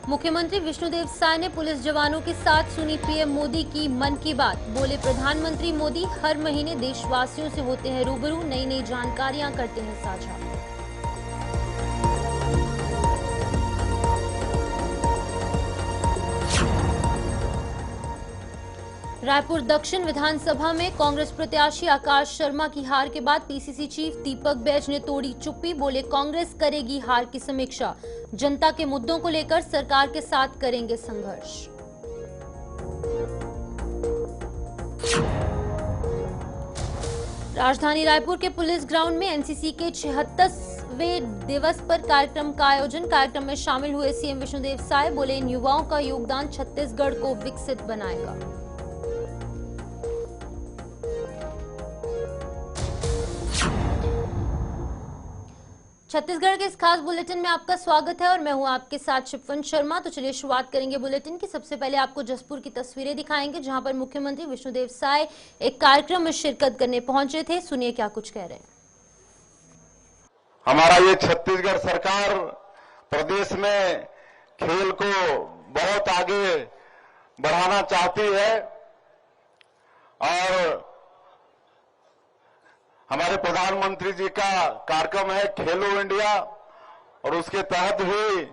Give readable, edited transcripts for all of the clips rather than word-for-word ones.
मुख्यमंत्री विष्णुदेव साय ने पुलिस जवानों के साथ सुनी पीएम मोदी की मन की बात। बोले प्रधानमंत्री मोदी हर महीने देशवासियों से होते हैं रूबरू, नई नई जानकारियां करते हैं साझा। रायपुर दक्षिण विधानसभा में कांग्रेस प्रत्याशी आकाश शर्मा की हार के बाद पीसीसी चीफ दीपक बैज ने तोड़ी चुप्पी। बोले कांग्रेस करेगी हार की समीक्षा, जनता के मुद्दों को लेकर सरकार के साथ करेंगे संघर्ष। राजधानी रायपुर के पुलिस ग्राउंड में एनसीसी के 76वें दिवस पर कार्यक्रम का आयोजन। कार्यक्रम में शामिल हुए सीएम विष्णुदेव साय। बोले इन युवाओं का योगदान छत्तीसगढ़ को विकसित बनाएगा। छत्तीसगढ़ के इस खास बुलेटिन में आपका स्वागत है और मैं हूं आपके साथ शिपवन शर्मा। तो चलिए शुरुआत करेंगे बुलेटिन की। सबसे पहले आपको जसपुर की तस्वीरें दिखाएंगे, जहां पर मुख्यमंत्री विष्णुदेव साय एक कार्यक्रम में शिरकत करने पहुंचे थे। सुनिए क्या कुछ कह रहे हैं। हमारा ये छत्तीसगढ़ सरकार प्रदेश में खेल को बहुत आगे बढ़ाना चाहती है और हमारे प्रधानमंत्री जी का कार्यक्रम है खेलो इंडिया और उसके तहत ही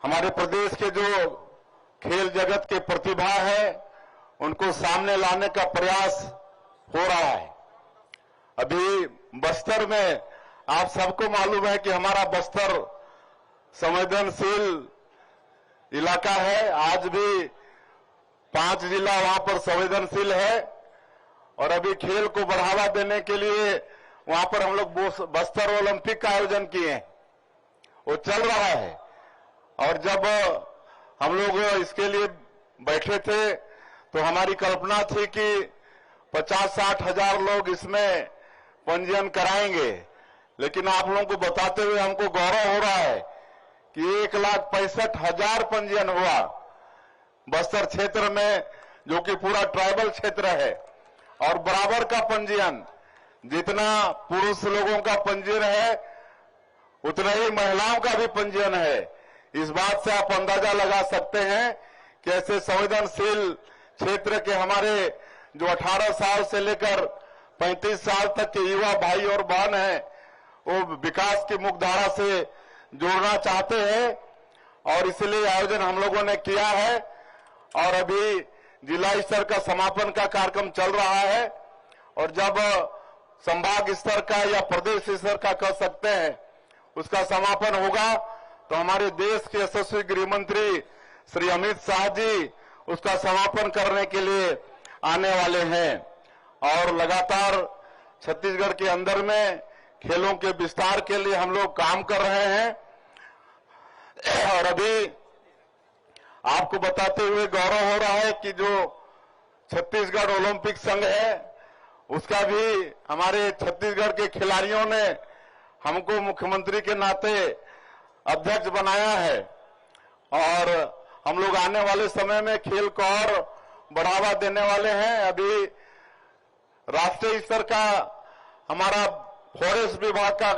हमारे प्रदेश के जो खेल जगत के प्रतिभा है उनको सामने लाने का प्रयास हो रहा है। अभी बस्तर में आप सबको मालूम है कि हमारा बस्तर संवेदनशील इलाका है। आज भी 5 जिला वहां पर संवेदनशील है और अभी खेल को बढ़ावा देने के लिए वहां पर हम लोग बस्तर ओलंपिक का आयोजन किए हैं, वो चल रहा है। और जब हम लोग इसके लिए बैठे थे तो हमारी कल्पना थी कि 50-60 हजार लोग इसमें पंजीयन कराएंगे, लेकिन आप लोगों को बताते हुए हमको गौरव हो रहा है कि 1,65,000 पंजीयन हुआ बस्तर क्षेत्र में, जो कि पूरा ट्राइबल क्षेत्र है। और बराबर का पंजीयन, जितना पुरुष लोगों का पंजीयन है उतना ही महिलाओं का भी पंजीयन है। इस बात से आप अंदाजा लगा सकते हैं कि ऐसे संवेदनशील क्षेत्र के हमारे जो 18 साल से लेकर 35 साल तक के युवा भाई और बहन हैं वो विकास की मुख्यधारा से जोड़ना चाहते हैं और इसलिए आयोजन हम लोगों ने किया है। और अभी जिला स्तर का समापन का कार्यक्रम चल रहा है और जब संभाग स्तर का या प्रदेश स्तर का कह सकते हैं उसका समापन होगा तो हमारे देश के यशस्वी गृह मंत्री श्री अमित शाह जी उसका समापन करने के लिए आने वाले हैं। और लगातार छत्तीसगढ़ के अंदर में खेलों के विस्तार के लिए हम लोग काम कर रहे हैं। और अभी आपको बताते हुए गौरव हो रहा है कि जो छत्तीसगढ़ ओलंपिक संघ है उसका भी हमारे छत्तीसगढ़ के खिलाड़ियों ने हमको मुख्यमंत्री के नाते अध्यक्ष बनाया है और हम लोग आने वाले समय में खेल को और बढ़ावा देने वाले हैं। अभी राष्ट्रीय स्तर का हमारा फॉरेस्ट विभाग का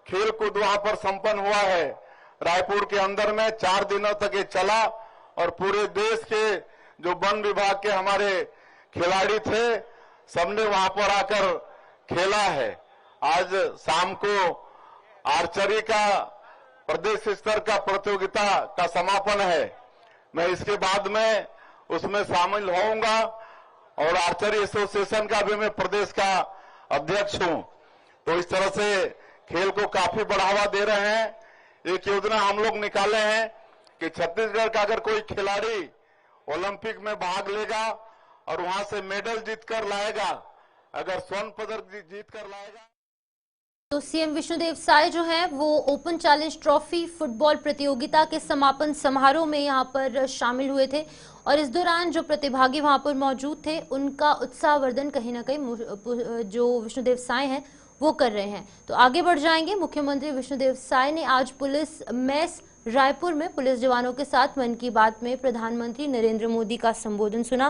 खेल कूद वहां पर संपन्न हुआ है। रायपुर के अंदर में 4 दिनों तक ये चला और पूरे देश के जो वन विभाग के हमारे खिलाड़ी थे सबने वहां पर आकर खेला है। आज शाम को आर्चरी का प्रदेश स्तर का प्रतियोगिता का समापन है। मैं इसके बाद में उसमें शामिल होऊंगा और आर्चरी एसोसिएशन का भी मैं प्रदेश का अध्यक्ष हूं। तो इस तरह से खेल को काफी बढ़ावा दे रहे हैं। एक योजना हम लोग निकाले हैं कि छत्तीसगढ़ का अगर कोई खिलाड़ी ओलंपिक में भाग लेगा और वहां से मेडल जीतकर लाएगा, अगर स्वर्ण पदक जीतकर लाएगा, तो सीएम विष्णुदेव साय जो हैं वो ओपन चैलेंज ट्रॉफी फुटबॉल प्रतियोगिता के समापन समारोह में यहां पर शामिल हुए थे और इस दौरान जो प्रतिभागी वहां पर मौजूद थे उनका उत्साहवर्धन कहीं ना कहीं जो विष्णुदेव साय हैं वो कर रहे हैं। तो आगे बढ़ जाएंगे। मुख्यमंत्री विष्णुदेव साय ने आज पुलिस मेस रायपुर में पुलिस जवानों के साथ मन की बात में प्रधानमंत्री नरेंद्र मोदी का संबोधन सुना।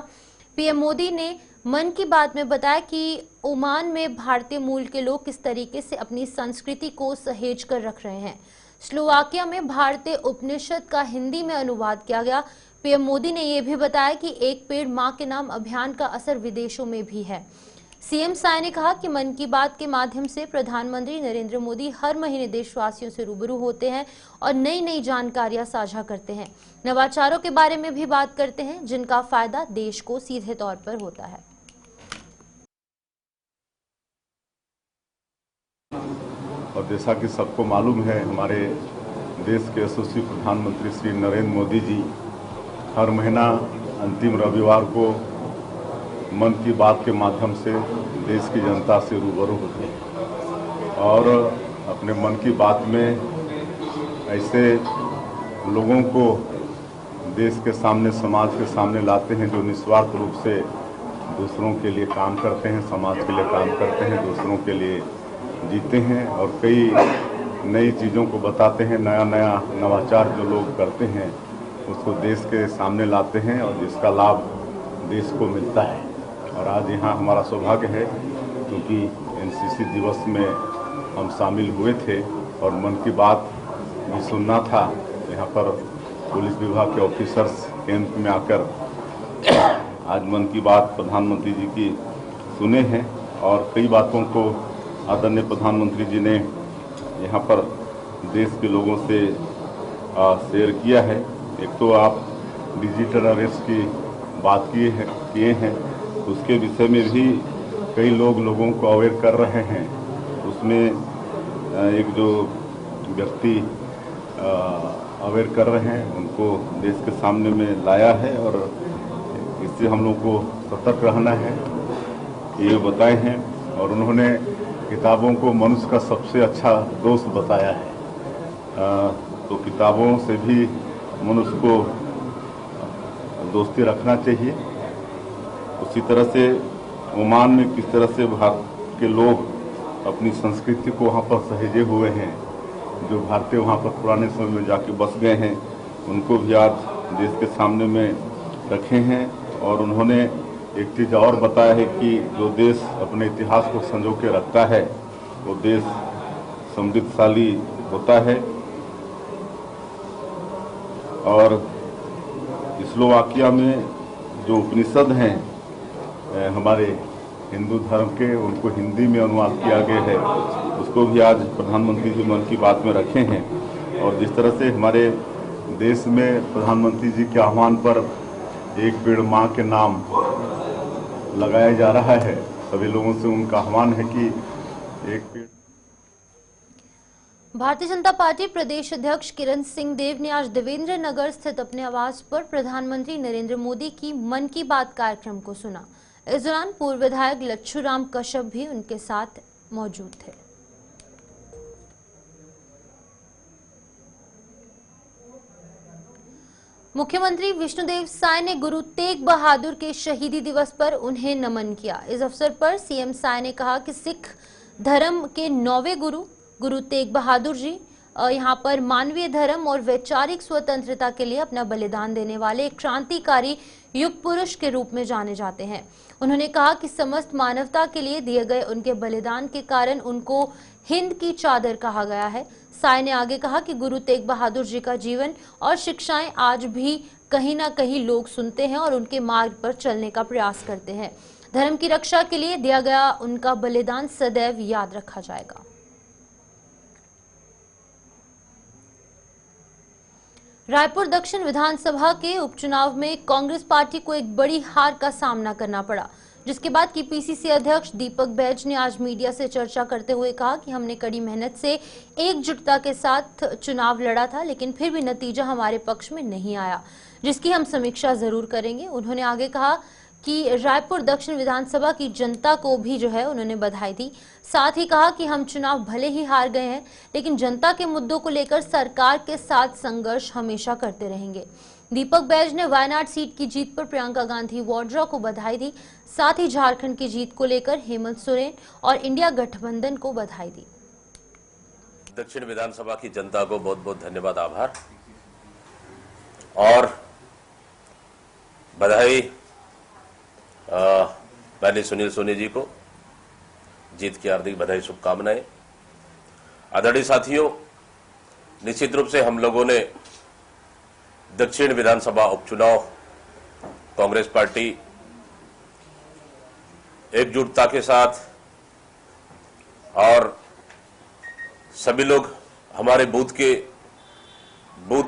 पीएम मोदी ने मन की बात में बताया कि ओमान में भारतीय मूल के लोग किस तरीके से अपनी संस्कृति को सहेज कर रख रहे हैं। स्लोवाकिया में भारतीय उपनिषद का हिंदी में अनुवाद किया गया। पीएम मोदी ने यह भी बताया कि एक पेड़ मां के नाम अभियान का असर विदेशों में भी है। सीएम साय ने कहा कि मन की बात के माध्यम से प्रधानमंत्री नरेंद्र मोदी हर महीने देशवासियों से रूबरू होते हैं और नई नई जानकारियां साझा करते हैं। नवाचारों के बारे में भी बात करते हैं जिनका फायदा देश को सीधे तौर पर होता है। और जैसा कि सबको मालूम है, हमारे देश के यशस्वी प्रधानमंत्री श्री नरेंद्र मोदी जी हर महीना अंतिम रविवार को मन की बात के माध्यम से देश की जनता से रूबरू होते हैं और अपने मन की बात में ऐसे लोगों को देश के सामने, समाज के सामने लाते हैं जो निस्वार्थ रूप से दूसरों के लिए काम करते हैं, समाज के लिए काम करते हैं, दूसरों के लिए जीते हैं और कई नई चीज़ों को बताते हैं। नया नया नवाचार जो लोग करते हैं उसको देश के सामने लाते हैं और जिसका लाभ देश को मिलता है। और आज यहाँ हमारा सौभाग्य है क्योंकि एनसीसी दिवस में हम शामिल हुए थे और मन की बात भी सुनना था। यहाँ पर पुलिस विभाग के ऑफिसर्स कैंप में आकर आज मन की बात प्रधानमंत्री जी की सुने हैं और कई बातों को आदरणीय प्रधानमंत्री जी ने यहाँ पर देश के लोगों से शेयर किया है। एक तो आप डिजिटल अरेस्ट की बात किए हैं, उसके विषय में भी कई लोगों को अवेयर कर रहे हैं। उसमें एक जो व्यक्ति अवेयर कर रहे हैं उनको देश के सामने में लाया है और इससे हम लोग को सतर्क रहना है ये बताए हैं। और उन्होंने किताबों को मनुष्य का सबसे अच्छा दोस्त बताया है। तो किताबों से भी मनुष्य को दोस्ती रखना चाहिए। उसी तरह से ओमान में किस तरह से भारत के लोग अपनी संस्कृति को वहाँ पर सहेजे हुए हैं, जो भारतीय वहाँ पर पुराने समय में जाके बस गए हैं, उनको भी आज देश के सामने में रखे हैं। और उन्होंने एक चीज़ और बताया है कि जो देश अपने इतिहास को संजो के रखता है वो देश समृद्धशाली होता है। और स्लोवाकिया में जो उपनिषद हैं हमारे हिंदू धर्म के, उनको हिंदी में अनुवाद किया गया है, उसको भी आज प्रधानमंत्री जी मन की बात में रखे हैं। और जिस तरह से हमारे देश में प्रधानमंत्री जी के आह्वान पर एक पेड़ मां के नाम लगाया जा रहा है, सभी लोगों से उनका आह्वान है कि एक पेड़। भारतीय जनता पार्टी प्रदेश अध्यक्ष किरण सिंह देव ने आज देवेंद्र नगर स्थित अपने आवास पर प्रधानमंत्री नरेंद्र मोदी की मन की बात कार्यक्रम को सुना। इस दौरान पूर्व विधायक लच्छूराम कश्यप भी उनके साथ मौजूद थे। मुख्यमंत्री विष्णुदेव साय ने गुरु तेग बहादुर के शहीदी दिवस पर उन्हें नमन किया। इस अवसर पर सीएम साय ने कहा कि सिख धर्म के 9वें गुरु तेग बहादुर जी यहाँ पर मानवीय धर्म और वैचारिक स्वतंत्रता के लिए अपना बलिदान देने वाले एक क्रांतिकारी युग पुरुष के रूप में जाने जाते हैं। उन्होंने कहा कि समस्त मानवता के लिए दिए गए उनके बलिदान के कारण उनको हिंद की चादर कहा गया है। साय ने आगे कहा कि गुरु तेग बहादुर जी का जीवन और शिक्षाएं आज भी कहीं ना कहीं लोग सुनते हैं और उनके मार्ग पर चलने का प्रयास करते हैं। धर्म की रक्षा के लिए दिया गया उनका बलिदान सदैव याद रखा जाएगा। रायपुर दक्षिण विधानसभा के उपचुनाव में कांग्रेस पार्टी को एक बड़ी हार का सामना करना पड़ा, जिसके बाद की पीसीसी अध्यक्ष दीपक बैज ने आज मीडिया से चर्चा करते हुए कहा कि हमने कड़ी मेहनत से एकजुटता के साथ चुनाव लड़ा था, लेकिन फिर भी नतीजा हमारे पक्ष में नहीं आया, जिसकी हम समीक्षा जरूर करेंगे। उन्होंने आगे कहा कि रायपुर दक्षिण विधानसभा की जनता को भी उन्होंने बधाई दी। साथ ही कहा कि हम चुनाव भले ही हार गए हैं, लेकिन जनता के मुद्दों को लेकर सरकार के साथ संघर्ष हमेशा करते रहेंगे। दीपक बैज ने वायनाड सीट की जीत पर प्रियंका गांधी वाड्रा को बधाई दी। साथ ही झारखंड की जीत को लेकर हेमंत सोरेन और इंडिया गठबंधन को बधाई दी। दक्षिण विधानसभा की जनता को बहुत बहुत धन्यवाद, आभार और बधाई पहले सुनील सोनी जी को जीत की हार्दिक बधाई, शुभकामनाएं। आदरणीय साथियों, निश्चित रूप से हम लोगों ने दक्षिण विधानसभा उपचुनाव कांग्रेस पार्टी एकजुटता के साथ और सभी लोग हमारे बूथ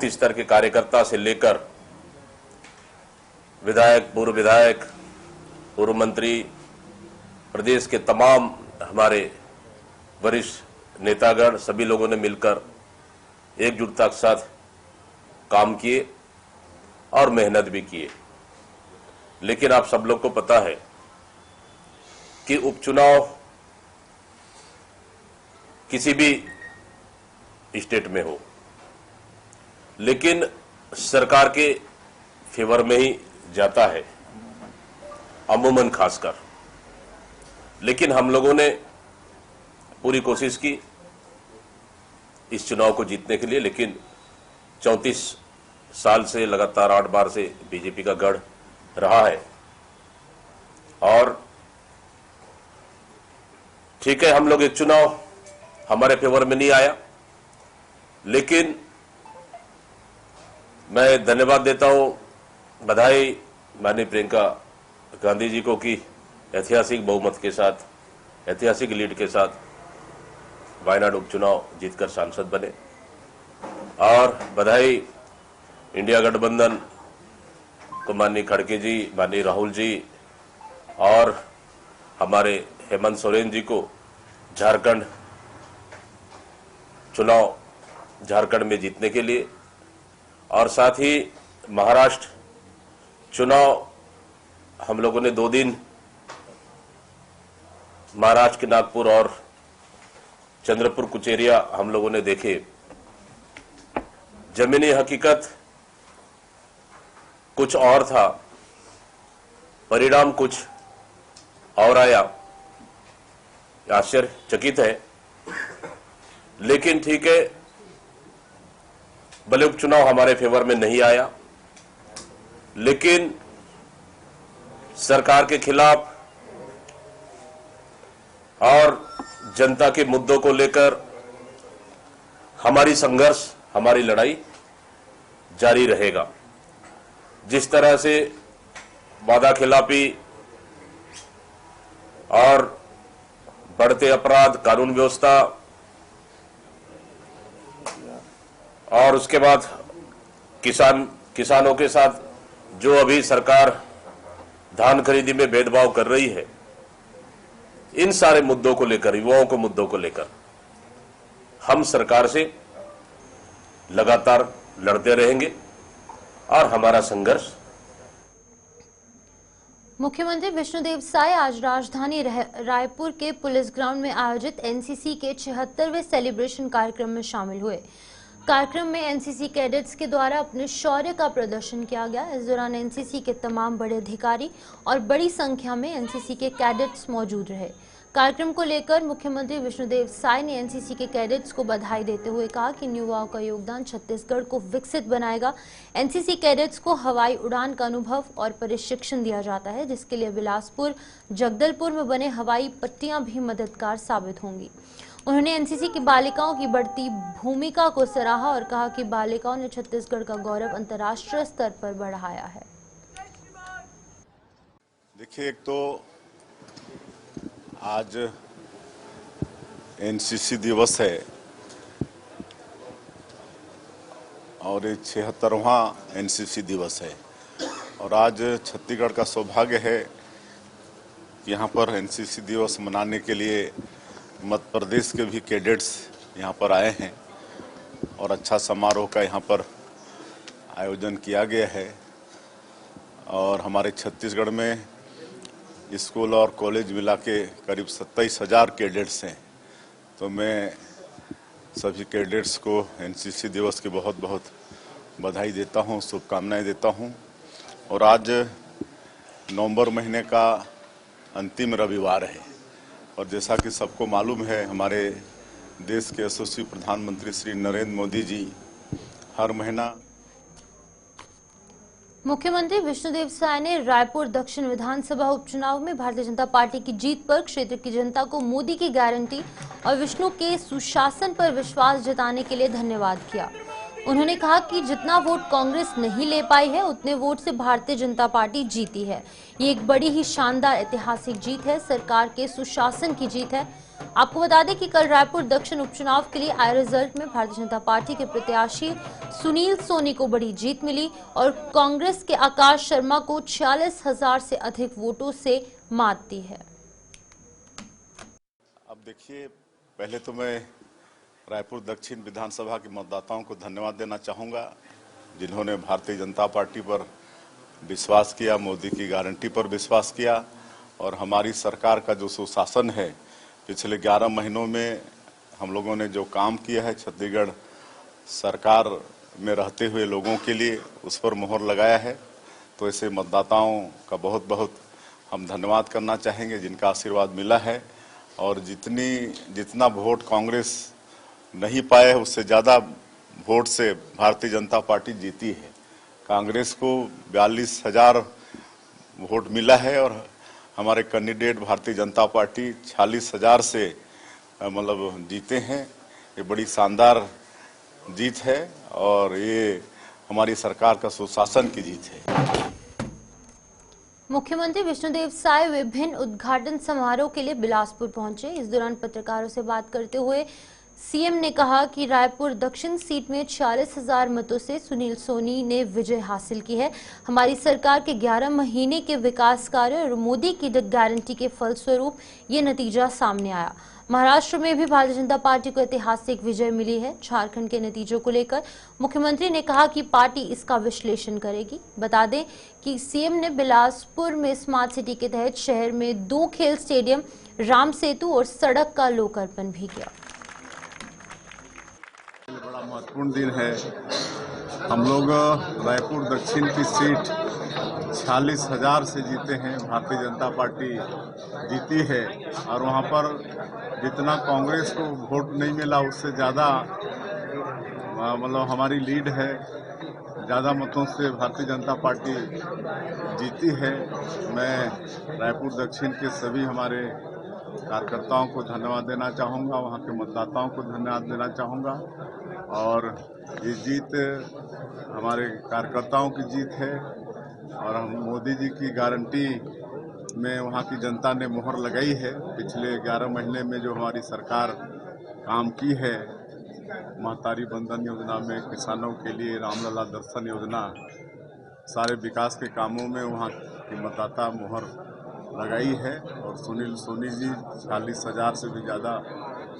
स्तर के कार्यकर्ता से लेकर विधायक, पूर्व मंत्री, प्रदेश के तमाम हमारे वरिष्ठ नेतागण, सभी लोगों ने मिलकर एकजुटता के साथ काम किए और मेहनत भी किए। लेकिन आप सब लोग को पता है कि उपचुनाव किसी भी स्टेट में हो, लेकिन सरकार के फेवर में ही जाता है अमूमन खासकर। लेकिन हम लोगों ने पूरी कोशिश की इस चुनाव को जीतने के लिए, लेकिन 34 साल से लगातार 8 बार से बीजेपी का गढ़ रहा है। और ठीक है, हम लोग एक चुनाव हमारे फेवर में नहीं आया, लेकिन मैं धन्यवाद देता हूं, बधाई माननीय प्रियंका गांधी जी को कि ऐतिहासिक बहुमत के साथ, ऐतिहासिक लीड के साथ वायनाड उपचुनाव जीतकर सांसद बने। और बधाई इंडिया गठबंधन को माननीय खड़गे जी, माननीय राहुल जी और हमारे हेमंत सोरेन जी को झारखंड चुनाव झारखंड में जीतने के लिए, और साथ ही महाराष्ट्र चुनाव हम लोगों ने 2 दिन महाराष्ट्र के नागपुर और चंद्रपुर कुचेरिया हम लोगों ने देखे। जमीनी हकीकत कुछ और था, परिणाम कुछ और आया, आश्चर्यचकित है। लेकिन ठीक है, भले उपचुनाव हमारे फेवर में नहीं आया, लेकिन सरकार के खिलाफ और जनता के मुद्दों को लेकर हमारी संघर्ष, हमारी लड़ाई जारी रहेगा। जिस तरह से वादा खिलाफी और बढ़ते अपराध, कानून व्यवस्था और उसके बाद किसानों के साथ जो अभी सरकार धान खरीदी में भेदभाव कर रही है, इन सारे मुद्दों को लेकर, युवाओं के मुद्दों को लेकर हम सरकार से लगातार लड़ते रहेंगे और हमारा संघर्ष। मुख्यमंत्री विष्णुदेव साय आज राजधानी रायपुर के पुलिस ग्राउंड में आयोजित एनसीसी के 76वें सेलिब्रेशन कार्यक्रम में शामिल हुए। कार्यक्रम में एनसीसी कैडेट्स के द्वारा अपने शौर्य का प्रदर्शन किया गया। इस दौरान एनसीसी के तमाम बड़े अधिकारी और बड़ी संख्या में एनसीसी के कैडेट्स मौजूद रहे। कार्यक्रम को लेकर मुख्यमंत्री विष्णुदेव साय ने एनसीसी के कैडेट्स को बधाई देते हुए कहा कि इन युवाओं का योगदान छत्तीसगढ़ को विकसित बनाएगा। एनसीसी कैडेट्स को हवाई उड़ान का अनुभव और प्रशिक्षण दिया जाता है, जिसके लिए बिलासपुर, जगदलपुर में बने हवाई पट्टियां भी मददगार साबित होंगी। उन्होंने एनसीसी की बालिकाओं की बढ़ती भूमिका को सराहा और कहा कि बालिकाओं ने छत्तीसगढ़ का गौरव अंतर्राष्ट्रीय स्तर पर बढ़ाया है। देखिए, एक तो आज एनसीसी दिवस है और ये 76वां एनसीसी दिवस है, और आज छत्तीसगढ़ का सौभाग्य है कि यहाँ पर एनसीसी दिवस मनाने के लिए मध्य प्रदेश के भी कैडेट्स यहाँ पर आए हैं और अच्छा समारोह का यहाँ पर आयोजन किया गया है। और हमारे छत्तीसगढ़ में स्कूल और कॉलेज मिला के करीब 27,000 कैडेट्स हैं। तो मैं सभी कैडेट्स को एनसीसी दिवस की बहुत बहुत बधाई देता हूँ, शुभकामनाएं देता हूँ। और आज नवंबर महीने का अंतिम रविवार है, और जैसा कि सबको मालूम है, हमारे देश के यशस्वी प्रधानमंत्री श्री नरेंद्र मोदी जी हर महीना मुख्यमंत्री विष्णुदेव साय ने रायपुर दक्षिण विधानसभा उपचुनाव में भारतीय जनता पार्टी की जीत पर क्षेत्र की जनता को मोदी की गारंटी और विष्णु के सुशासन पर विश्वास जताने के लिए धन्यवाद किया। उन्होंने कहा कि जितना वोट कांग्रेस नहीं ले पाई है उतने वोट से भारतीय जनता पार्टी जीती है। ये एक बड़ी ही शानदार ऐतिहासिक जीत है, सरकार के सुशासन की जीत है। आपको बता दें कि कल रायपुर दक्षिण उपचुनाव के लिए आए रिजल्ट में भारतीय जनता पार्टी के प्रत्याशी सुनील सोनी को बड़ी जीत मिली और कांग्रेस के आकाश शर्मा को 46,000 से अधिक वोटों से मात दी है। अब देखिए, पहले तो मैं रायपुर दक्षिण विधानसभा के मतदाताओं को धन्यवाद देना चाहूँगा, जिन्होंने भारतीय जनता पार्टी पर विश्वास किया, मोदी की गारंटी पर विश्वास किया और हमारी सरकार का जो सुशासन है, पिछले 11 महीनों में हम लोगों ने जो काम किया है छत्तीसगढ़ सरकार में रहते हुए लोगों के लिए, उस पर मोहर लगाया है। तो ऐसे मतदाताओं का बहुत बहुत हम धन्यवाद करना चाहेंगे, जिनका आशीर्वाद मिला है। और जितना वोट कांग्रेस नहीं पाए है, उससे ज़्यादा वोट से भारतीय जनता पार्टी जीती है। कांग्रेस को 42,000 वोट मिला है और हमारे कैंडिडेट भारतीय जनता पार्टी 46,000 से मतलब जीते हैं। ये बड़ी शानदार जीत है और ये हमारी सरकार का सुशासन की जीत है। मुख्यमंत्री विष्णुदेव साय विभिन्न उद्घाटन समारोह के लिए बिलासपुर पहुंचे। इस दौरान पत्रकारों से बात करते हुए सीएम ने कहा कि रायपुर दक्षिण सीट में 46,000 मतों से सुनील सोनी ने विजय हासिल की है। हमारी सरकार के 11 महीने के विकास कार्य और मोदी की गारंटी के फलस्वरूप ये नतीजा सामने आया। महाराष्ट्र में भी भारतीय जनता पार्टी को ऐतिहासिक विजय मिली है। झारखंड के नतीजों को लेकर मुख्यमंत्री ने कहा कि पार्टी इसका विश्लेषण करेगी। बता दें कि सीएम ने बिलासपुर में स्मार्ट सिटी के तहत शहर में 2 खेल स्टेडियम, राम सेतु और सड़क का लोकार्पण भी किया। बड़ा महत्वपूर्ण दिन है। हम लोग रायपुर दक्षिण की सीट 46,000 से जीते हैं, भारतीय जनता पार्टी जीती है और वहाँ पर जितना कांग्रेस को वोट नहीं मिला उससे ज़्यादा मतलब हमारी लीड है। ज़्यादा मतों से भारतीय जनता पार्टी जीती है। मैं रायपुर दक्षिण के सभी हमारे कार्यकर्ताओं को धन्यवाद देना चाहूँगा, वहाँ के मतदाताओं को धन्यवाद देना चाहूँगा। और ये जीत हमारे कार्यकर्ताओं की जीत है और हम मोदी जी की गारंटी में वहाँ की जनता ने मोहर लगाई है। पिछले 11 महीने में जो हमारी सरकार काम की है, महतारी बंधन योजना में, किसानों के लिए रामलला दर्शन योजना, सारे विकास के कामों में वहाँ की मतदाता मोहर लगाई है। और सुनील सोनी जी 46,000 से भी ज़्यादा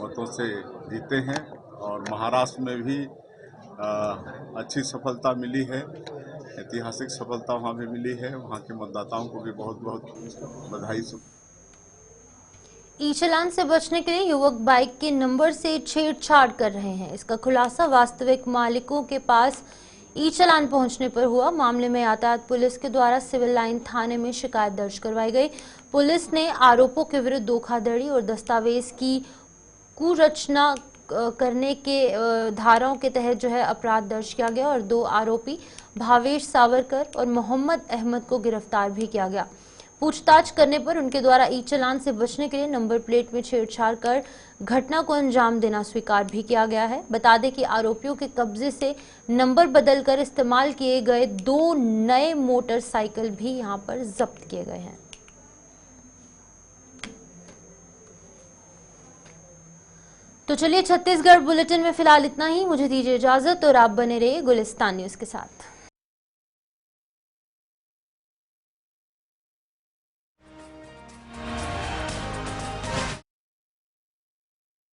मतों से जीते हैं और महाराष्ट्र में भी अच्छी सफलता मिली है, ऐतिहासिक सफलता वहाँ भी मिली है। वहाँ के मतदाताओं को भी बहुत बहुत बधाई। ई चालान से बचने के लिए युवक बाइक के नंबर से छेड़छाड़ कर रहे हैं। इसका खुलासा वास्तविक मालिकों के पास ई चालान पहुंचने पर हुआ। मामले में यातायात पुलिस के द्वारा सिविल लाइन थाने में शिकायत दर्ज करवाई गई। पुलिस ने आरोपों के विरुद्ध धोखाधड़ी और दस्तावेज की कुरचना करने के धाराओं के तहत जो है अपराध दर्ज किया गया और 2 आरोपी भावेश सावरकर और मोहम्मद अहमद को गिरफ्तार भी किया गया। पूछताछ करने पर उनके द्वारा ई चालान से बचने के लिए नंबर प्लेट में छेड़छाड़ कर घटना को अंजाम देना स्वीकार भी किया गया है। बता दें कि आरोपियों के कब्जे से नंबर बदलकर इस्तेमाल किए गए 2 नए मोटरसाइकिल भी यहां पर जब्त किए गए हैं। तो चलिए, छत्तीसगढ़ बुलेटिन में फिलहाल इतना ही। मुझे दीजिए इजाजत और आप बने रहिए गुलिस्तान न्यूज के साथ।